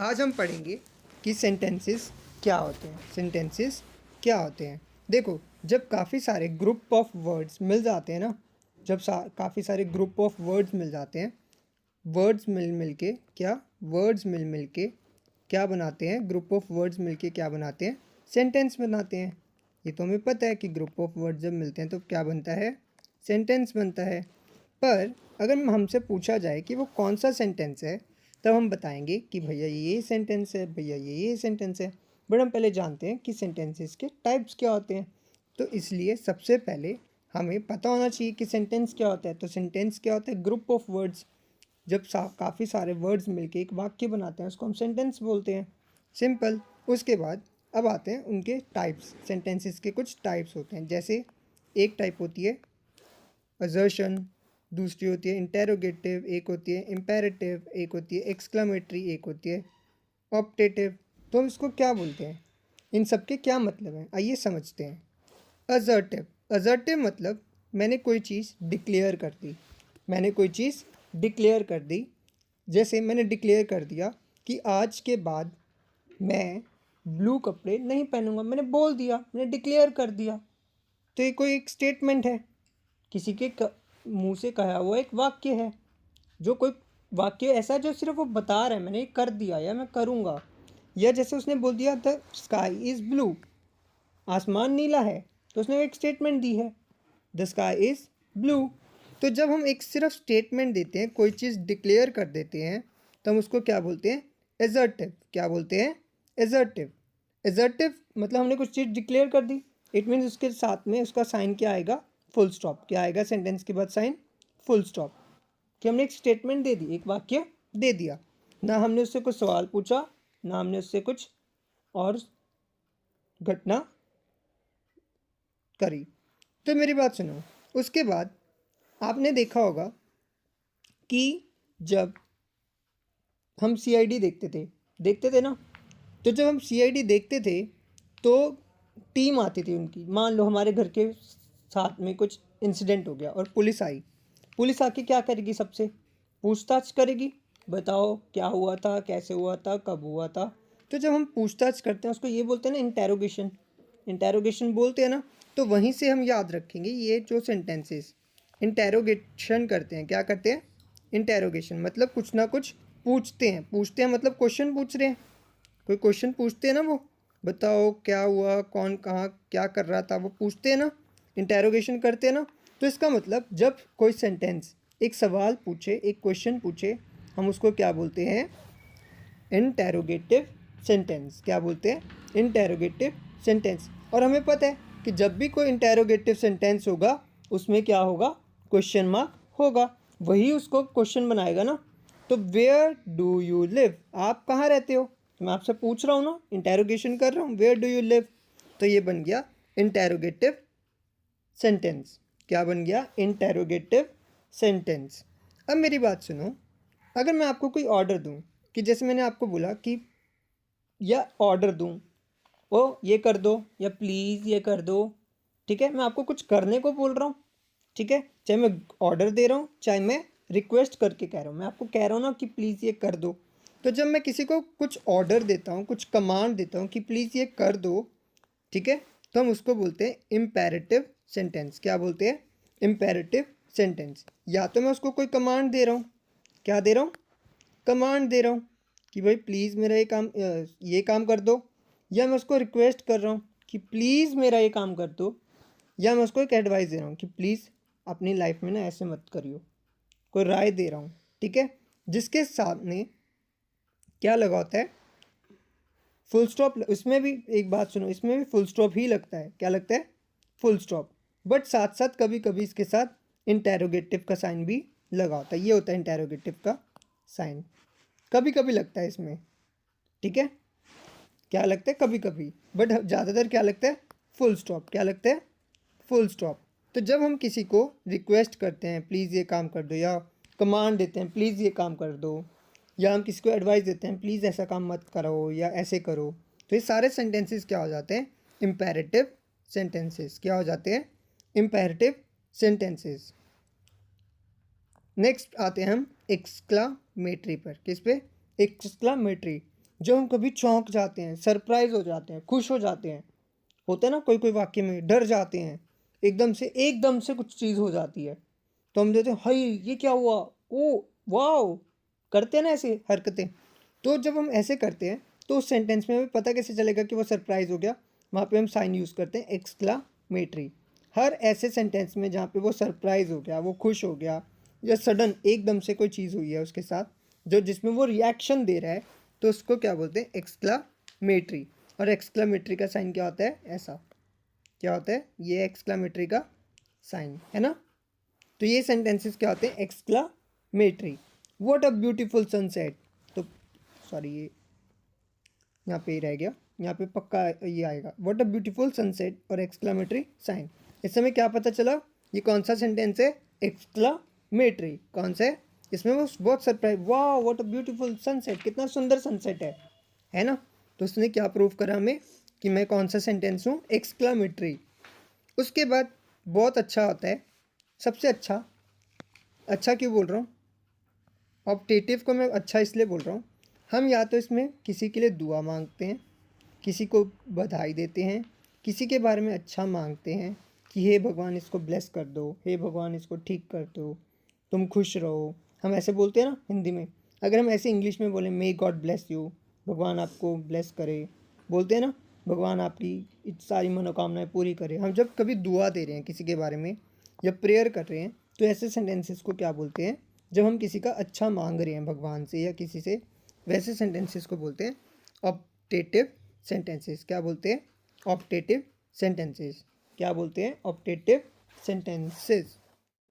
आज हम पढ़ेंगे कि सेंटेंसेस क्या होते हैं। सेंटेंसेस क्या होते हैं? देखो, जब काफ़ी सारे ग्रुप ऑफ वर्ड्स मिल जाते हैं ना, जब काफ़ी सारे ग्रुप ऑफ वर्ड्स मिल जाते हैं, वर्ड्स मिल मिल के क्या बनाते हैं? ग्रुप ऑफ वर्ड्स मिल के क्या बनाते हैं? सेंटेंस बनाते हैं। ये तो हमें पता है कि ग्रुप ऑफ वर्ड्स जब मिलते हैं तो क्या बनता है? सेंटेंस बनता है। पर अगर हमसे पूछा जाए कि वो कौन सा सेंटेंस है, तब हम बताएंगे कि भैया ये सेंटेंस है, भैया ये सेंटेंस है। बट हम पहले जानते हैं कि सेंटेंसेस के टाइप्स क्या होते हैं। तो इसलिए सबसे पहले हमें पता होना चाहिए कि सेंटेंस क्या होता है। तो सेंटेंस क्या होता है? Group of words. जब काफ़ी सारे वर्ड्स मिलके एक वाक्य बनाते हैं उसको हम सेंटेंस बोलते हैं। सिंपल। उसके बाद अब आते हैं उनके टाइप्स। सेंटेंसेस के कुछ टाइप्स होते हैं। जैसे एक टाइप होती है असर्शन, दूसरी होती है इंटेरोगेटिव, एक होती है इम्पेरेटिव, एक होती है एक्सक्लामेटरी, एक होती है ऑप्टेटिव। तो हम इसको क्या बोलते हैं? इन सब के क्या मतलब हैं? आइए समझते हैं। असर्टिव। असर्टिव मतलब मैंने कोई चीज़ डिक्लेयर कर दी। मैंने कोई चीज़ डिक्लेयर कर दी। जैसे मैंने डिक्लेयर कर दिया कि आज के बाद मैं ब्लू कपड़े नहीं पहनूंगा। मैंने बोल दिया, मैंने डिक्लेयर कर दिया। तो ये कोई एक स्टेटमेंट है, किसी के मुंह से कहा हुआ एक वाक्य है। जो कोई वाक्य ऐसा है जो सिर्फ वो बता रहा है मैंने कर दिया या मैं करूँगा। या जैसे उसने बोल दिया द स्काई इज़ ब्लू, आसमान नीला है, तो उसने एक स्टेटमेंट दी है, द स्काई इज़ ब्लू। तो जब हम एक सिर्फ स्टेटमेंट देते हैं, कोई चीज़ डिक्लेयर कर देते हैं, तो हम उसको क्या बोलते हैं? एजर्टिव। क्या बोलते हैं? एजर्टिव। एजर्टिव मतलब हमने कुछ चीज़ डिक्लेयर कर दी। इट मीन्स उसके साथ में उसका साइन क्या आएगा? Full stop. क्या आएगा सेंटेंस के बाद? Sign full stop. कि हमने एक स्टेटमेंट दे दी, एक वाक्य दे दिया। ना हमने उससे कुछ सवाल पूछा, ना हमने उससे कुछ और घटना करी। तो मेरी बात सुनो। उसके बाद आपने देखा होगा कि जब हम सीआईडी देखते थे ना, तो जब हम सीआईडी देखते थे तो टीम आती थी उनकी। मान लो हमारे घर के साथ में कुछ इंसिडेंट हो गया और पुलिस आई। पुलिस आके क्या करेगी? सबसे पूछताछ करेगी, बताओ क्या हुआ था, कैसे हुआ था, कब हुआ था। तो जब हम पूछताछ करते हैं उसको ये बोलते हैं ना इंटेरोगेशन। इंटेरोगेशन बोलते हैं ना। तो वहीं से हम याद रखेंगे ये जो सेंटेंसेस इंटेरोगेशन करते हैं। क्या करते हैं? इंटेरोगेशन मतलब कुछ ना कुछ पूछते हैं। पूछते हैं मतलब क्वेश्चन पूछ रहे हैं। कोई क्वेश्चन पूछते हैं ना, वो बताओ क्या हुआ, कौन कहाँ क्या कर रहा था, वो पूछते हैं ना, इंटेरोगेशन करते हैं ना। तो इसका मतलब जब कोई सेंटेंस एक सवाल पूछे, एक क्वेश्चन पूछे, हम उसको क्या बोलते हैं? Interrogative sentence. क्या बोलते हैं? Interrogative sentence. और हमें पता है कि जब भी कोई इंटेरोगेटिव सेंटेंस होगा उसमें क्या होगा? क्वेश्चन मार्क होगा। वही उसको क्वेश्चन बनाएगा ना। तो वेयर डू यू लिव? आप कहाँ रहते हो? मैं आपसे पूछ रहा हूँ ना, इंटेरोगेशन कर रहा हूँ, वेयर डू यू लिव। तो ये बन गया इंटेरोगेटिव सेंटेंस। क्या बन गया? Interrogative sentence. अब मेरी बात सुनो। अगर मैं आपको कोई ऑर्डर दूं, कि जैसे मैंने आपको बोला कि या ऑर्डर दूं, ओ ये कर दो या प्लीज़ ये कर दो, ठीक है? मैं आपको कुछ करने को बोल रहा हूँ, ठीक है? चाहे मैं ऑर्डर दे रहा हूँ, चाहे मैं रिक्वेस्ट करके कह रहा हूँ। मैं आपको कह रहा हूँ ना कि प्लीज़ ये कर दो। तो जब मैं किसी को कुछ ऑर्डर देता हूँ, कुछ कमांड देता हूँ कि प्लीज़ ये कर दो, ठीक है, तो हम उसको बोलते हैं इम्पेरेटिव सेंटेंस। क्या बोलते हैं? Imperative sentence. या तो मैं उसको कोई कमांड दे रहा हूँ, क्या दे रहा हूँ? कमांड दे रहा हूँ कि भाई प्लीज़ मेरा ये काम कर दो। या मैं उसको रिक्वेस्ट कर रहा हूँ कि प्लीज़ मेरा ये काम कर दो। या मैं उसको एक एडवाइस दे रहा हूँ कि प्लीज़ अपनी लाइफ में ना ऐसे मत करियो। कोई राय दे रहा हूँ, ठीक है, जिसके सामने क्या लगा होता है? Full stop. इसमें भी एक बात सुनो, इसमें भी फुल स्टॉप ही लगता है। क्या लगता है? Full stop. बट साथ साथ कभी कभी इसके साथ इंटेरोगेटिव का साइन भी लगा होता है। ये होता है इंटेरोगेटिव का साइन। कभी कभी लगता है इसमें, ठीक है? क्या लगता है? कभी कभी। बट ज़्यादातर क्या लगता है? Full stop. क्या लगता है? Full stop. तो जब हम किसी को रिक्वेस्ट करते हैं प्लीज़ ये काम कर दो, या कमांड देते हैं प्लीज़ ये काम कर दो, या हम किसी को एडवाइस देते हैं प्लीज़ ऐसा काम मत करो या ऐसे करो, तो ये सारे सेंटेंसेस क्या हो जाते हैं? Imperative sentences. क्या हो जाते हैं? Imperative sentences. नेक्स्ट आते हैं हम एक्सक्लामेटरी पर। किस पे? एक्सक्लामेटरी। जब हम कभी चौंक जाते हैं, सरप्राइज हो जाते हैं, खुश हो जाते हैं, होता है ना कोई कोई वाक्य में डर जाते हैं, एकदम से कुछ चीज़ हो जाती है, तो हम देते हैं हाय ये क्या हुआ, ओ वाओ, करते हैं ना ऐसे हरकतें। तो जब हम ऐसे करते हैं तो उस सेंटेंस में हमें पता कैसे चलेगा कि वो सरप्राइज हो गया? वहाँ पे हम साइन यूज़ करते हैं एक्सक्लामेटरी। हर ऐसे सेंटेंस में जहाँ पे वो सरप्राइज हो गया, वो खुश हो गया, या सडन एकदम से कोई चीज़ हुई है उसके साथ जो जिसमें वो रिएक्शन दे रहा है, तो उसको क्या बोलते हैं? एक्सक्लामेटरी। और एक्सक्लामेटरी का साइन क्या होता है? ऐसा क्या होता है? ये एक्सक्लामेटरी का साइन है ना। तो ये सेंटेंसेस क्या होते हैं? Exclamatory. What a beautiful sunset. तो सॉरी ये यहाँ पे ही रह गया, यहाँ पे पक्का ये आएगा व्हाट अ ब्यूटीफुल सनसेट और एक्सक्लामेटरी साइन। इस समय क्या पता चला? ये कौन सा सेंटेंस है? एक्सक्लामेटरी। कौन सा है? इसमें वो बहुत सरप्राइज, वाह व्हाट अ ब्यूटीफुल सनसेट, कितना सुंदर सनसेट है ना। तो उसने क्या प्रूव करा हमें कि मैं कौन सा सेंटेंस हूँ? एक्सक्लामेटरी। उसके बाद बहुत अच्छा होता है, सबसे अच्छा। अच्छा क्यों बोल रहा हूँ? ऑप्टेटिव को मैं अच्छा इसलिए बोल रहा हूँ, हम या तो इसमें किसी के लिए दुआ मांगते हैं, किसी को बधाई देते हैं, किसी के बारे में अच्छा मांगते हैं कि हे भगवान इसको ब्लेस कर दो, हे भगवान इसको ठीक कर दो, तुम खुश रहो। हम ऐसे बोलते हैं ना हिंदी में। अगर हम ऐसे इंग्लिश में बोलें मे गॉड ब्लेस यू, भगवान आपको ब्लेस करे, बोलते हैं ना, भगवान आपकी सारी मनोकामनाएं पूरी करे। हम जब कभी दुआ दे रहे हैं किसी के बारे में या प्रेयर कर रहे हैं, तो ऐसे सेंटेंसेस को क्या बोलते हैं? जब हम किसी का अच्छा मांग रहे हैं भगवान से या किसी से, वैसे सेंटेंसेस को बोलते हैं ऑप्टेटिव सेंटेंसेस। क्या बोलते हैं? Optative sentences. क्या बोलते हैं? Optative sentences.